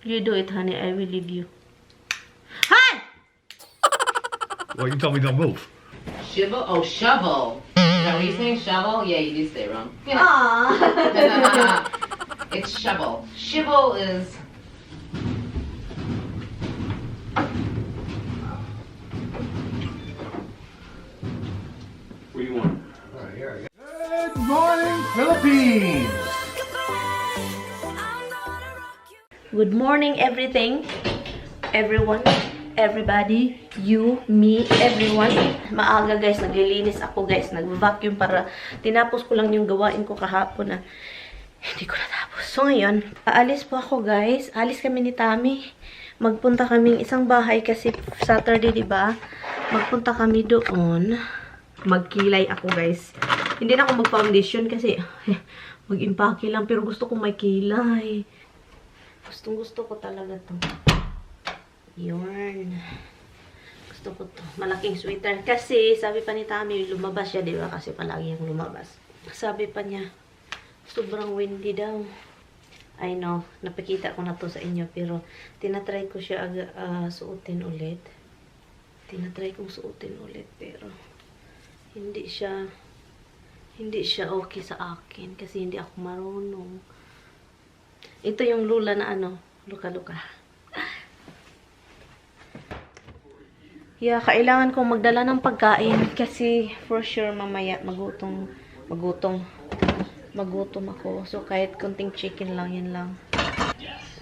You do it, honey. I will leave you. Hi! Well, you told me don't move. Shovel? Oh, shovel. Is that what you're saying? Shovel? Yeah, you did say it wrong. Yeah. Aww. It's shovel. Shovel is... What do you want? All right, here I go. Good morning, Philippines! Good morning, everything. Everyone. Everybody. You, me, everyone. Maaga, guys. Naglilinis ako, guys. Nag-vacuum para tinapos ko lang yung gawain ko kahapon na hindi ko natapos. So, ngayon, aalis po ako, guys. Alis kami ni Tami. Magpunta kaming isang bahay kasi Saturday, diba? Magpunta kami doon. Magkilay ako, guys. Hindi na ako mag-foundation kasi mag-impake lang. Pero gusto ko may kilay. Gustong-gusto ko talaga to. Yun. Gusto ko to. Malaking sweater. Kasi, sabi pa ni Tami, lumabas siya, diba? Kasi palagi yung lumabas. Sabi pa niya, sobrang windy daw. I know. Napakita ko na to sa inyo. Pero, tinatry ko siya suotin ulit. Tinatry kong suotin ulit. Pero, hindi siya okay sa akin. Kasi hindi ako marunong. Ito yung lula na ano, luka-luka. Yeah, kailangan kong magdala ng pagkain kasi for sure mamaya magutom ako. So kahit konting chicken lang, yun lang.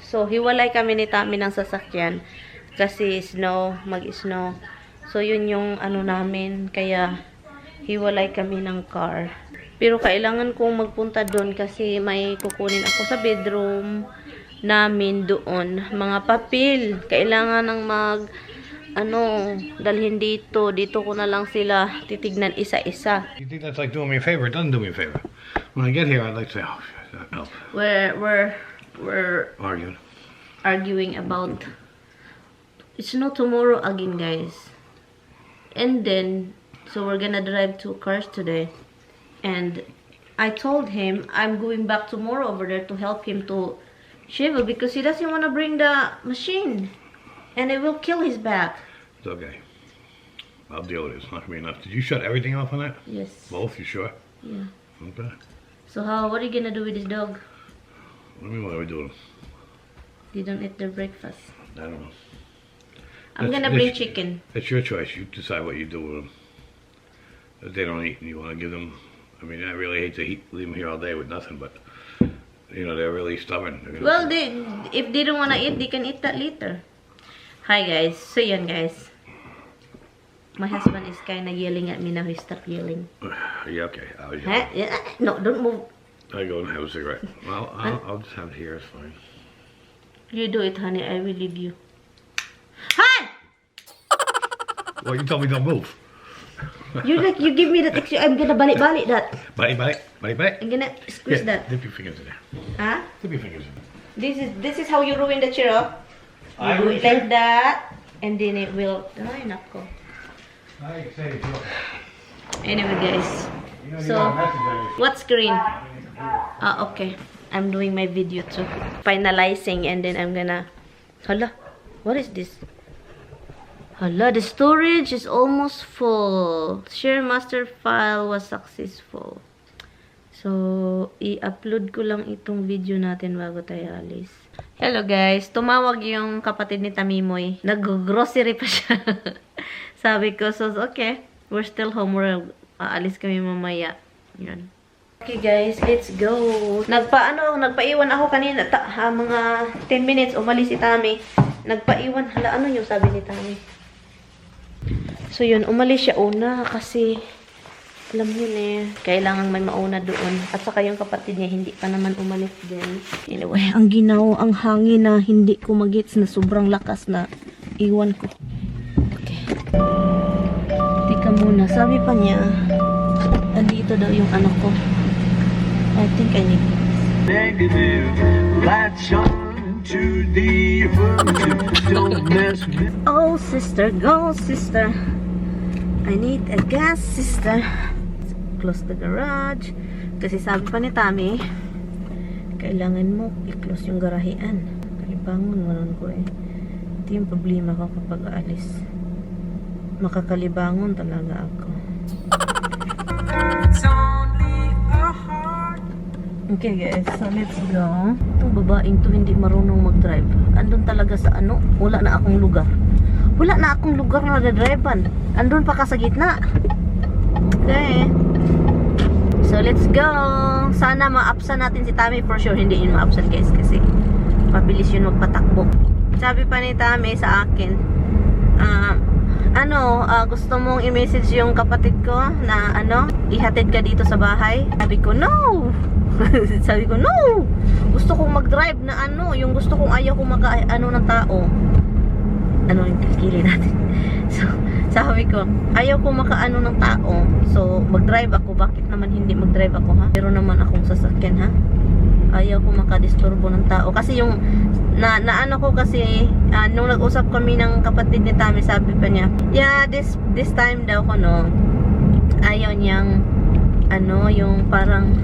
So hiwalay kami ni Tami ng sasakyan kasi snow, mag-snow. So yun yung ano namin, kaya hiwalay kami ng car. Pero kailangan kong magpunta doon kasi may kukunin ako sa bedroom namin doon. Mga papel. Kailangan ng dalhin dito. Dito ko na lang sila titignan isa-isa. You think that's like doing me a favor? It doesn't do me a favor. When I get here, I'd like to say, oh, no. We're Arguing about it's not tomorrow again, guys. And then so we're gonna drive 2 cars today. And I told him I'm going back tomorrow over there to help him to shovel because he doesn't want to bring the machine. And it will kill his back. It's okay. I'll deal with it. It's not going to be enough. Did you shut everything off on that? Yes. Both? You sure? Yeah. Okay. So what are you going to do with this dog? What do you mean, what are we doing? They don't eat their breakfast. I don't know. I'm going to bring chicken. It's your choice. You decide what you do with them. If they don't eat and you want to give them... I mean, I really hate to leave them here all day with nothing, but, you know, they're really stubborn. Well, if they don't want to eat, they can eat that later. Hi, guys. So, yan, guys. My husband is kind of yelling at me now. He stopped yelling. Yeah, okay. Huh? Yeah. No, don't move. I go and have a cigarette. Well, I'll just have it here. It's fine. You do it, honey. I will leave you. Hi! Well, you told me don't move. You give me that extra. I'm gonna balik that. Balik. I'm gonna squeeze that. Dip your fingers in there. Huh? Dip your fingers in there. This is how you ruin the chair. You do it like that, and then it will. Ay, nako. Anyway, guys. So, what screen? Okay. I'm doing my video too. Finalizing, and then I'm gonna. Hala, what is this? Hala, the storage is almost full. Share master file was successful. So, i-upload ko lang itong video natin bago tayo alis. Hello guys, tumawag yung kapatid ni Tamimoy. Nag-grocery pa siya. Sabi ko, so okay, we're still home. Aalis kami mamaya. Yan. Okay guys, let's go. Nagpaiwan ako kanina. Mga 10 minutes, umalis si Tami. Nagpaiwan. Hala, ano yung sabi ni Tami? So yun, umalis siya una kasi alam niyo na, kailangan may mauna doon. At saka yung kapatid niya, hindi pa naman umalis din. Anyway, ang ginaw, ang hangin na hindi ko magets na sobrang lakas na iwan ko. Okay. Tika muna, sabi pa niya, andito daw yung anak ko. I think I need this. Negative, latch on to the don't mess with. Oh sister, go sister. I need a gas, sister. Close the garage. Kasi sabi pa ni Tami, kailangan mo i-close yung garahean. Kalibangon naman ko eh. Ito yung problema ko kapag aalis. Makakalibangon talaga ako. Okay guys, so let's go. Itong babaeng to hindi marunong mag-drive. Andun talaga sa ano, wala na akong lugar. Wala na akong lugar na dadrivean. Andun pa ka sa gitna. Okay. So let's go. Sana ma-upsan natin si Tami. For sure hindi yun ma-upsan guys kasi mabilis yun magpatakbo. Sabi pa ni Tami sa akin, gusto mong i-message yung kapatid ko na ihatid ka dito sa bahay? Sabi ko, no! Sabi ko, no! Gusto kong mag-drive na yung gusto kong ayaw kong ng tao. Yung kilili natin. So, sabi ko, ayaw kong ng tao. So, mag-drive ako. Bakit naman hindi mag-drive ako, ha? Pero naman akong sasakyan, ha? Ayaw ko makadisturbo ng tao. Kasi yung, nung nag-usap kami ng kapatid ni Tami, sabi pa niya, yeah, this time daw ko, ayaw niyang, yung parang,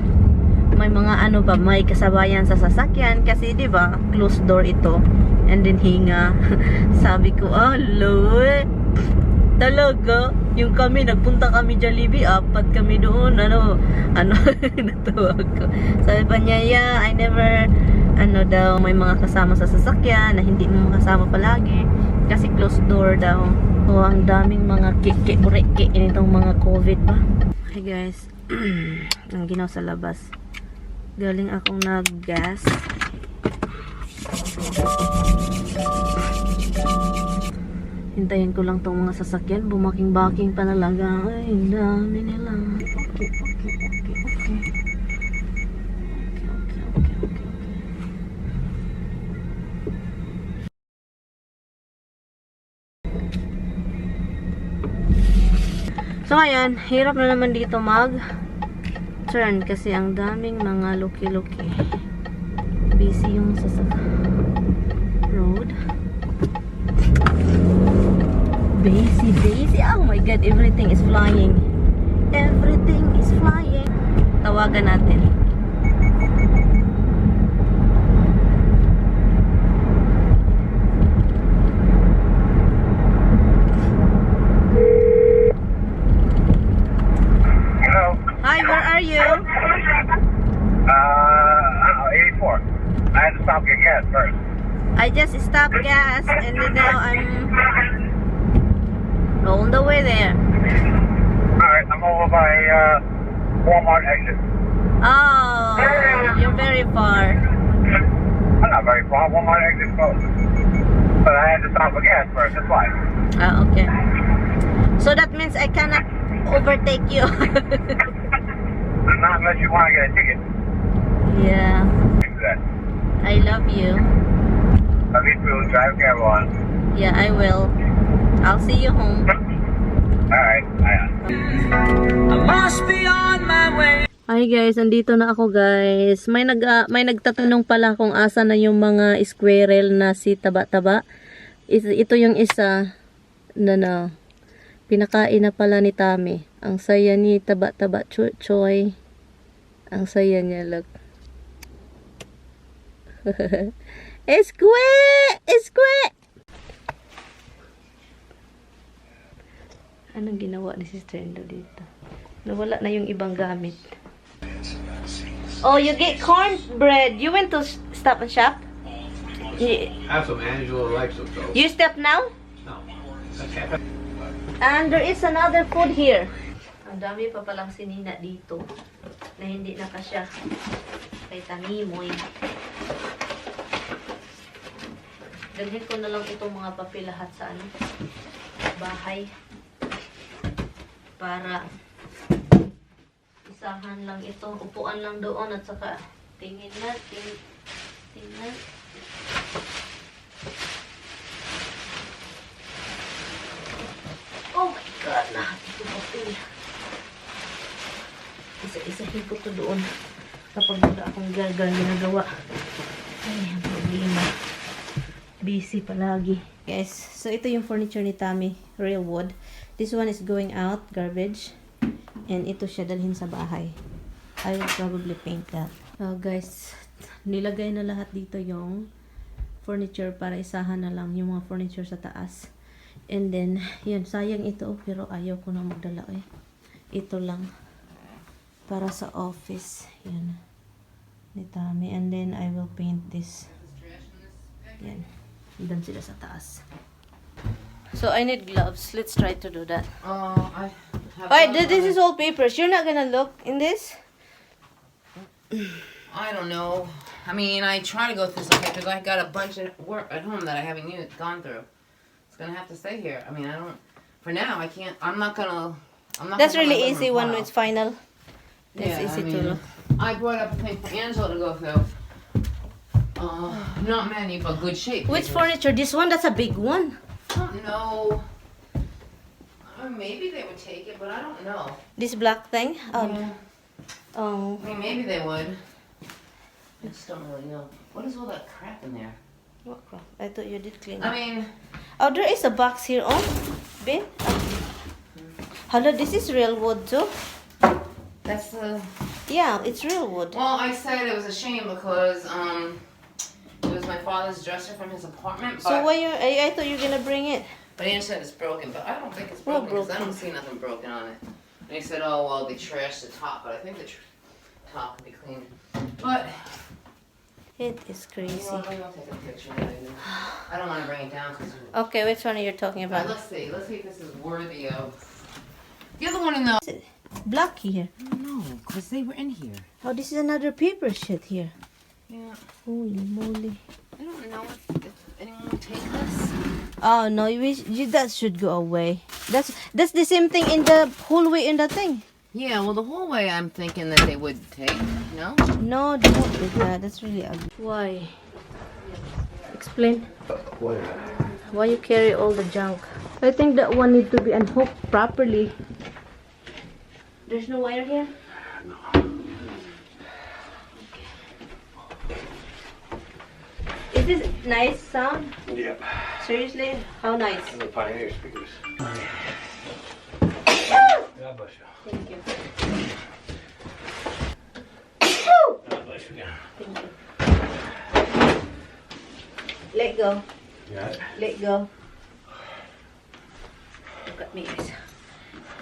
may mga may kasabayan sa sasakyan. Kasi, di ba closed door ito. And then, hinga. Sabi ko, Lord, talaga, yung kami, nagpunta kami Jollibee, 4 kami doon, natuwa ko. Sabi pa niya, yeah, I never, daw, may mga kasama sa sasakyan, na hindi mo makasama palagi, kasi closed door daw. So, ang daming mga bureke, initong mga COVID pa. Hi guys, ang ginaw sa labas. Galing akong nag-gas. Hintayin ko lang tong mga sasakyan. Bumaking-baking pa talaga. Ay, dami nila. Okay. So, ayan. Hirap na naman dito mag-turn kasi ang daming mga luki-luki. Busy yung road. Daisy. Oh my God, everything is flying. Everything is flying. Tawagan natin. Hello. Hi, where are you? 84. I had to stop get gas first. I just stopped gas and then now I'm on the way there. Alright, I'm over by Walmart exit. Oh, you're very far. I'm not very far. Walmart exit close. But I had to stop for gas first, that's why. Okay. So that means I cannot overtake you. Not unless you want to get a ticket. Yeah. Do that. I love you. Love you too. Drive careful on. Yeah, I will. I'll see you home. Alright, I must be on my way. Hi guys, andito na ako guys. May nagtatanong pala kung asa na yung mga squirrel na si taba-taba. Ito yung isa na pinakain na pala ni Tami. Ang saya ni taba-taba choy. Ang saya niya, look. Esque! Anong ginawa ni Sister Endo dito? Nawala na yung ibang gamit. Oh, you get cornbread. You went to Stop and Shop? Have some Angela likes them, so. You step now? No. That's half. And there is another food here. Ang dami pa palang sinina dito na hindi nakasya kay Tanimoy. Dalhin ko na lang itong mga papel lahat sa bahay para isahan lang ito. Upuan lang doon at saka tingnan. Oh my God, lahat ito papel. Isa-isahin ko to doon kapag wala akong ginagawa. Ay, ang problema. Busy palagi. Guys, so ito yung furniture ni Tami. Real wood. This one is going out, garbage. And ito siya dalhin sa bahay. I will probably paint that. Guys, nilagay na lahat dito yung furniture para isahan na lang yung mga furniture sa taas. And then, yun, sayang ito, pero ayaw ko na magdala eh. Ito lang. Para sa office. Yun. Nitami. And then, I will paint this. Yan. Doon sila sa taas. So, I need gloves. Let's try to do that. I have Alright, this is all papers. You're not gonna look in this? I don't know. I mean, I try to go through some papers. I got a bunch of work at home that I haven't gone through. It's gonna have to stay here. I mean, I don't. For now, I can't. I'm not gonna. That's really easy when it's final. It's Yeah, easy I to mean, look. I brought up a thing for Angela to go through. Not many, but good shape. Which papers. furniture? This one? That's a big one. I don't know. Maybe they would take it, but I don't know. This black thing? Oh. Yeah. Oh. I mean, maybe they would. I just don't really know. What is all that crap in there? What crap? I thought you did clean I it. mean, Oh, there is a box here. Oh, bin. Hello, this is real wood too. that's the. Yeah, it's real wood. Well, I said it was a shame because it was my father's dresser from his apartment. But, So why you? I thought you were gonna bring it. But Ann said it's broken, but I don't think it's What broken because I broken? don't see nothing broken on it. And he said, oh well, they trashed the top, but I think the top could be cleaned. But It is you crazy. know what? I'm gonna take a picture of it. I don't want to bring it down because. Okay, which one are you talking But about? let's see. Let's see if this is worthy of. The other one in the. Black here. No, because they were in here. Oh, this is another paper sheet here. Yeah. Holy moly. I don't know if anyone would take this. Oh no, that should go away. That's the same thing in the hallway in the thing. Yeah, well, the whole way I'm thinking that they would take, no? No, don't do that. That's really ugly. Why? Explain. What is that? Why you carry all the junk? I think that one need to be unhooked properly. There's no wire here? No. Is this nice sound? Yep. Seriously? How nice? The Pioneer speakers. God bless you. Thank you. God bless you. Thank you. Let go. Got it? Let go. Look at me, guys.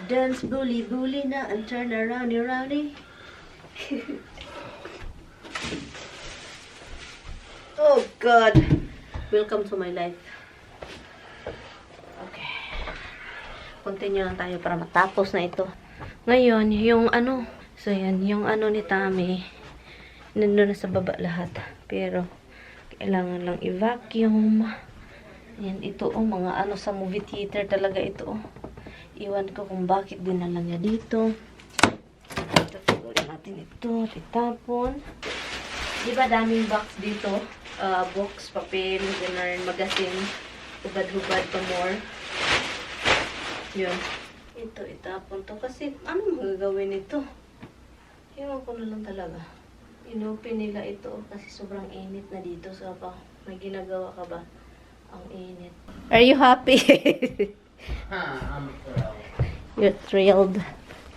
Dance bully bully na and turn around roundy. Oh God. Welcome to my life. Okay. Continue lang tayo para matapos na ito. Ngayon, yung ano. So yan, yung ano ni Tami. Nandun na sa baba lahat. Pero, kailangan lang i-vacuum. Yan, ito oh, mga ano sa movie theater talaga ito oh. Iwan ko kung bakit dinala niya dito. Ito, siguro natin ito. Itapon. Diba daming box dito? Box, papel, ganun, magazine. Hubad-hubad pa more. Yun. Ito, itapon to. Kasi, ano magagawin ito? Iwan ko na lang talaga. Inopen nila ito kasi sobrang init na dito. So, may ginagawa ka ba? Ang init. Are you happy? I'm thrilled. You're thrilled.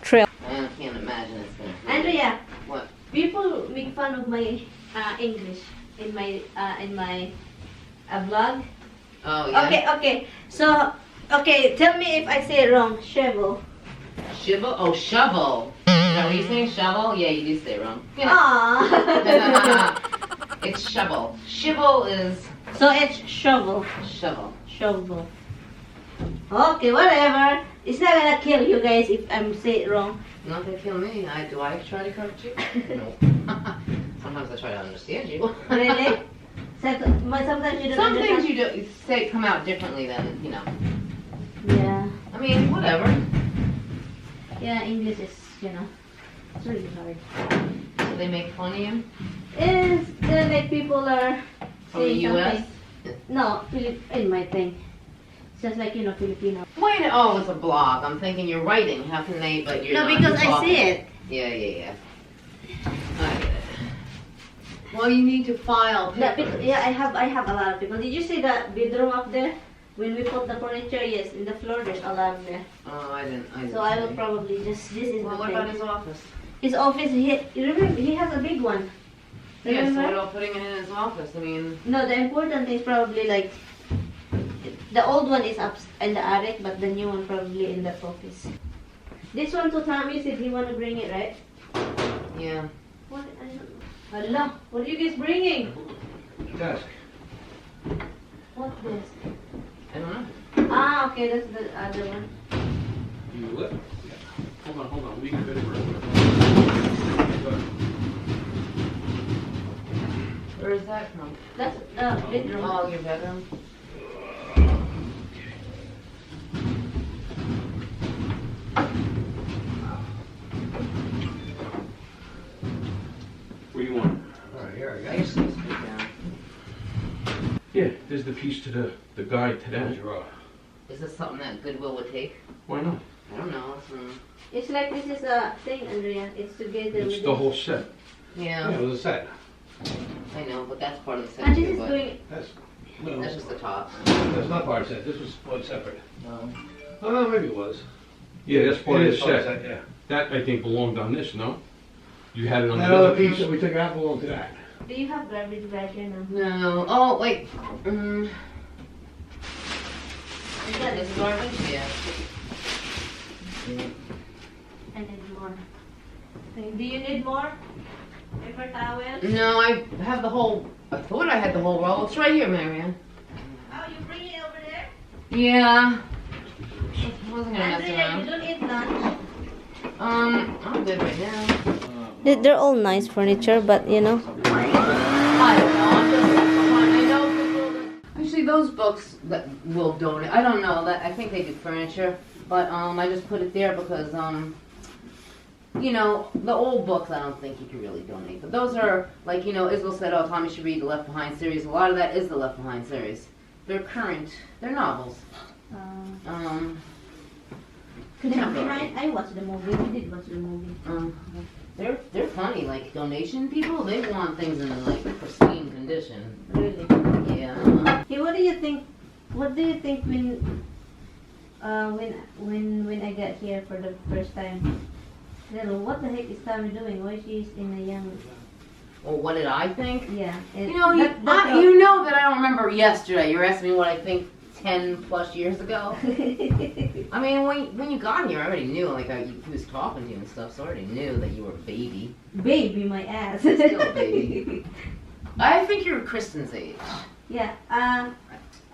Thrilled. I can't imagine it's gonna. Andrea, What? people make fun of my English in my vlog. Oh yeah. Okay. So, okay, tell me if I say it wrong. Shovel. Shovel? Oh, shovel. Is that what you're saying? Shovel? Yeah, you do say it wrong. Aww. It's shovel. Shovel is So it's shovel. shovel. Shovel. Okay, whatever. It's not gonna kill you guys if I'm say it wrong. Not gonna kill me. Do I try to correct you? No. Sometimes I try to understand you. Really? Sometimes you don't Some things understand. you do say come out differently than you know. Yeah. I mean, whatever. Yeah, English is, it's really hard. So they make fun of you It's like people are from the saying U.S. something. No, in my thing. It's just like, Filipino. Wait, oh, it's a blog. I'm thinking you're writing. How can they? But you're No, not. because You're I talking. see it. Yeah. I get it. Well, you need to file papers. Yeah, I have a lot of people. Did you see that bedroom up there? When we put the furniture, yes, in the floor, there's a lot there. Oh, I didn't. So I will probably this is Well, the what thing. about his office? His office, you remember, he has a big one. Yeah, so Remember? what about putting it in his office? I mean, No, the important is probably like the old one is up in the attic, but the new one probably in the office. This one to Tommy said he want to bring it, right? yeah. What? I don't know. Allah, what are you guys bringing? Desk. What's this? I don't know. Ah, okay, that's the other one. You lit? Yeah. Hold on. We can fit it real quick. Where is that from? That's the bedroom. Oh, your bedroom? What do you want? All right, here I I got guess it's put down. Yeah, there's the piece to the guide to that. Is this something that Goodwill would take? Why not? I don't know. It's like this is a thing, Andrea. It's together It's with the this. whole set. Yeah, Yeah, it was a set. I know, but that's part of the set And this too, is but going. that's just the top. That's not part of the set. This was one separate. No. Oh, maybe it was. Yeah, that's part of the part of set. the set, yeah. That I think belonged on this, no? You had it on That the other other piece that we took out belonged to that. Do you have garbage bag here now? No. Oh, wait. Is that This it? garbage? Yeah. I need more. Do you need more? Paper towels? No, I have the whole. I thought I had the whole roll. It's right here, Maryann. Oh, you bring it over there? Yeah. I wasn't gonna mess Andrea, you around. don't eat lunch. I'm good right now. They're all nice furniture, but you know. I don't know. I'm just. I know people that. Actually, those books that will donate. I don't know. That I think they do furniture, but I just put it there because you know, the old books I don't think you can really donate. But those are like, you know, Isabel said, oh, Tommy should read the Left Behind series. A lot of that is the Left Behind series. They're current. They're novels. Contemporary. I watched the movie. We did watch the movie. They're funny. Like donation people, they want things in like pristine condition. Really? Yeah. Hey, what do you think? What do you think when I got here for the first time? Little, what the heck is Tommy doing? Why she's in a young? Well, what did I think? Yeah. You know, you know that I don't remember yesterday. You're asking me what I think 10 plus years ago. I mean, when you got here, I already knew. Like, he was talking to you and stuff, so I already knew that you were a baby. Baby, my ass. Still a baby. I think you're Kristen's age. Yeah. We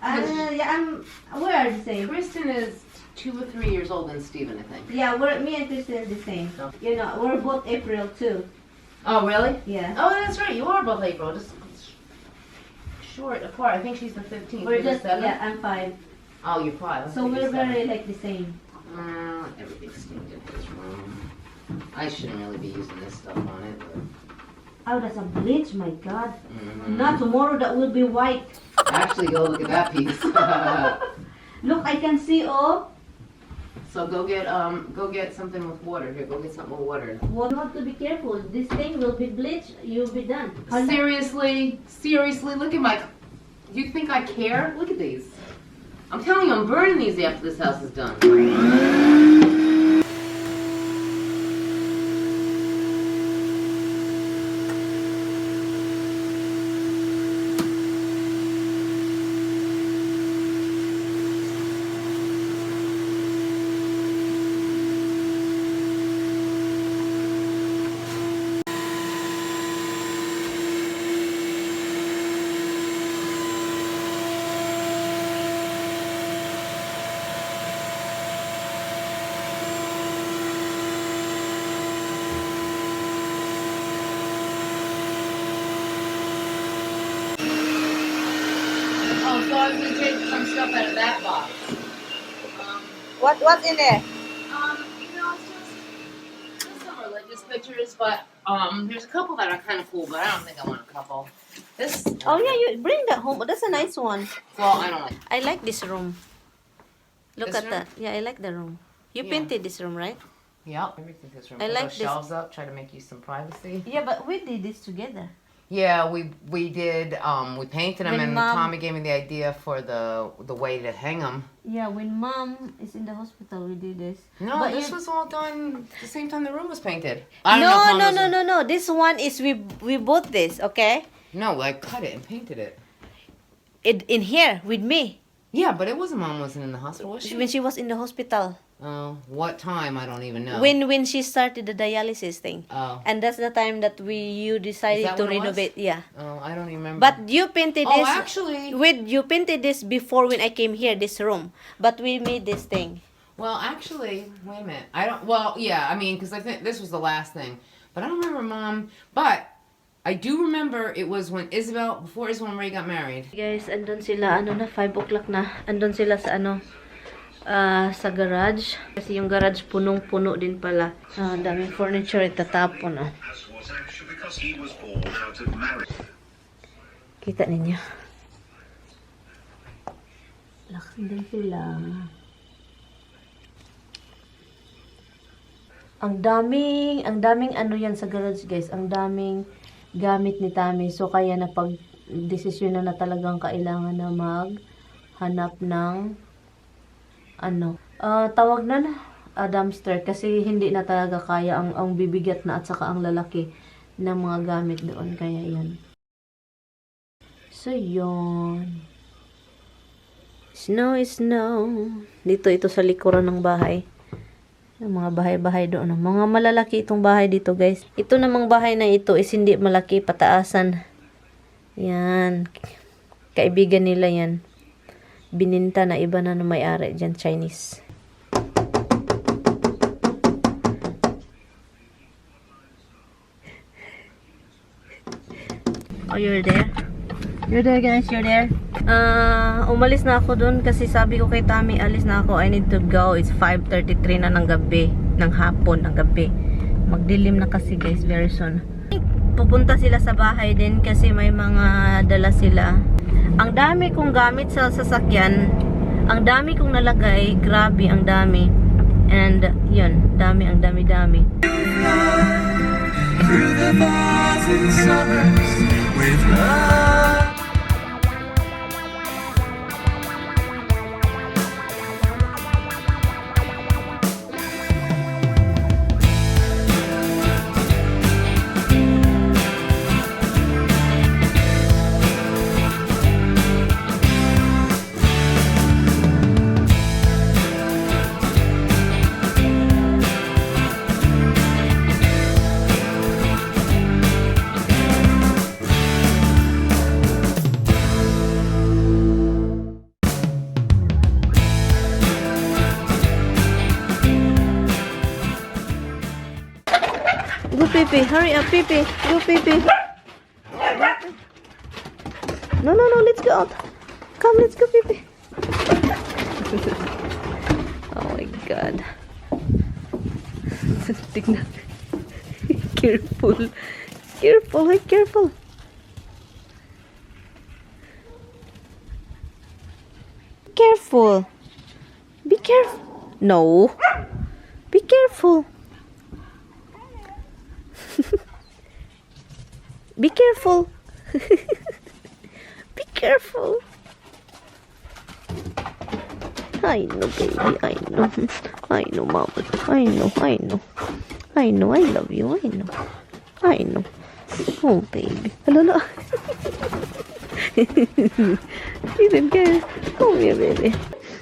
are the same. Kristen is 2 or 3 years older than Steven, I think. Yeah, me and Kristen is the same. You know, we're both April too. Oh, really? Yeah. Oh, that's right. You are both April. Just short apart. I think she's the 15th. We're You're the just 7th? yeah, I'm 5. Oh, you're 5. So we're very like the same. Everything's steamed in his room. I shouldn't really be using this stuff on it, but... Oh, that's a bleach, my God. Mhm. Not tomorrow, that will be white. Actually, go look at that piece. Look, I can see all. So go get something with water. Here, go get something with water. Well, you have to be careful. This thing will be bleached. You'll be done. Seriously, look at my... Do you think I care? Look at these. I'm telling you, I'm burning these after this house is done. So I was gonna take some stuff out of that box. What's in there? You know, it's just some religious pictures, but there's a couple that are kind of cool, but I don't think I want a couple. This. Oh yeah, you bring that home. That's a nice one. Well, I don't like. I like this room. Look This at room? that. Yeah, I like the room. You Yeah. painted this room, right? Yep. Everything this room. I Put like those this. shelves up. Try to make you some privacy. Yeah, but we did this together. Yeah, we did. We painted them, When and Mom- Tommy gave me the idea for the way to hang them. Yeah, when Mom is in the hospital, we did this. No, But this you- was all done the same time the room was painted. I don't know if Mom was- No. This one is we bought this, okay? No, I cut it and painted it. In here with me Yeah, but it wasn't. Mom wasn't in the hospital, was she? when she was in the hospital. What time? I don't even know. When she started the dialysis thing. Oh. And that's the time that you decided that to when it was? renovate. Yeah. Oh, I don't even remember. But you painted Oh, this. actually- you painted this before when I came here, this room. But we made this thing. Well, actually, wait a minute. I don't. Well, yeah. I mean, because I think this was the last thing, but I don't remember Mom. But I do remember it was when before Isabel and Ray got married. Guys, andun sila, 5 o'clock na. Andun sila sa sa garage. Kasi yung garage punong-puno din pala. Daming furniture itatapon. Kita ninyo. Lakas din sila. Ang daming ano yan sa garage, guys. Ang daming gamit ni Tami. So, kaya napag-desisyon na talagang kailangan na maghanap ng tawag na dumpster. Kasi hindi na talaga kaya ang bibigat na at saka ang lalaki ng mga gamit doon. Kaya yan. So, yun. Snow is snow. Dito, ito sa likuran ng bahay. Yung mga bahay-bahay doon. Mga malalaki itong bahay dito, guys. Ito namang bahay na ito is hindi malaki, pataasan. Yan. Kaibigan nila yan. Bininta na iba na may-ari dyan, Chinese. Oh, you're there? You're there, guys. You're there. Umalis na ako dun kasi sabi ko kay Tami, alis na ako. I need to go. It's 5:33 na ng gabi. Ng hapon, ng gabi. Magdilim na kasi, guys, very soon. Pupunta sila sa bahay din kasi may mga dala sila. Ang dami kong gamit sa sasakyan. Ang dami kong nalagay. Grabe, ang dami. And, yun. Ang dami. Through the bars and suburbs with love. Go, Pipi. Hurry up, Pipi. Go, Pipi. No. Let's go out. Come, let's go, Pipi. Oh my God. Tignan. Careful. Careful. Careful. Be careful. No. Be careful. Be careful. Be careful. I know, baby. I know, mama. I know. I love you. I know. Oh, baby. Hello. Even guys, come here, baby.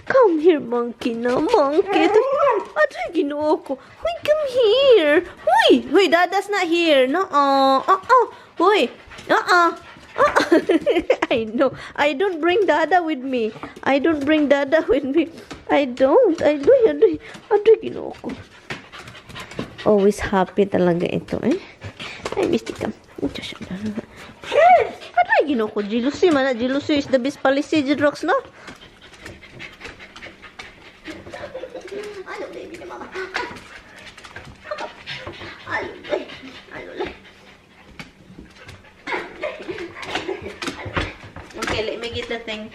Come here, monkey. Monkey. Ito yung ginoo ko. Huy, come here. Huy, Dada's not here. No. Huy. I know. I don't bring Dada with me. I don't. Ito yung ginoo ko. Always happy talaga ito, eh. Ay, Mystica. Ito siya. Ano yung ginoo ko? Jealousy man. Jealousy is the best policy, Jidrox, no? Hello, baby, mama. Hello. Okay, let me get the thing.